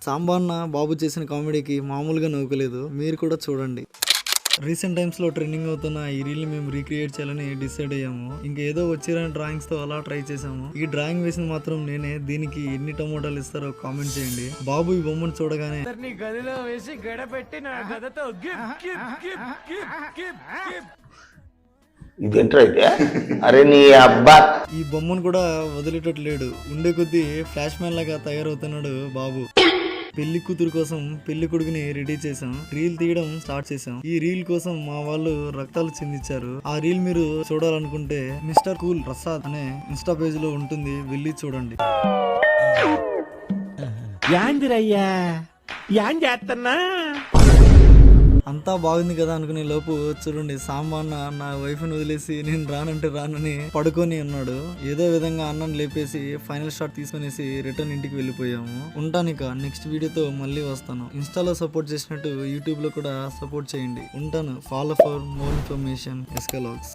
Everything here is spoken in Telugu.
సాంబన్న బాబు చేసిన కామెడీకి మామూలుగా నవ్వుకోలేదు, మీరు కూడా చూడండి. రీసెంట్ టైమ్స్ లో ట్రెండింగ్ అవుతున్న ఈ రీల్ మేము రీక్రియేట్ చేయాలని డిసైడ్ అయ్యాము. ఇంకేదో వచ్చిన డ్రాయింగ్స్ తో అలా ట్రై చేసాము. ఈ డ్రాయింగ్ వేసిన మాత్రం నేనే. దీనికి ఎన్ని టమోటాలు ఇస్తారో కామెంట్ చేయండి. బాబు ఈ బొమ్మను చూడగానే గదిలో వేసి గడపెట్టి నా గదతో ఇదేంటైతే అరే నీ అబ్బా ఈ బొమ్మను కూడా వదిలేటట్లేడు. ఉండే కొద్దీ ఫ్లాష్ మ్యాన్ లాగా తయారవుతున్నాడు బాబు. పెళ్లి కూతురు కోసం పెళ్లి కొడుకుని రెడీ చేసాం. రీల్ తీయడం స్టార్ట్ చేసాం. ఈ రీల్ కోసం మా వాళ్ళు రక్తాలు చిందించారు. ఆ రీల్ మీరు చూడాలనుకుంటే మిస్టర్ కూల్ ప్రసాద్ అనే ఇన్స్టా పేజ్ లో ఉంటుంది, వెళ్ళి చూడండి. యాందిరయ్యా యాం చేస్తున్నా అంతా బాగుంది కదా అనుకునే లోపు చూడండి, సాంబన్న నా వైఫ్ ని వదిలేసి నేను రానంటే రానని పడుకొని ఉన్నాడు. ఏదో విధంగా అన్నని లేపేసి ఫైనల్ షాట్ తీసుకునేసి రిటర్న్ ఇంటికి వెళ్ళిపోయాము. ఉంటాను, ఇక నెక్స్ట్ వీడియోతో మళ్ళీ వస్తాను. ఇన్స్టాలో సపోర్ట్ చేసినట్టు యూట్యూబ్ లో కూడా సపోర్ట్ చేయండి. ఉంటాను. Follow for more information. SK logs.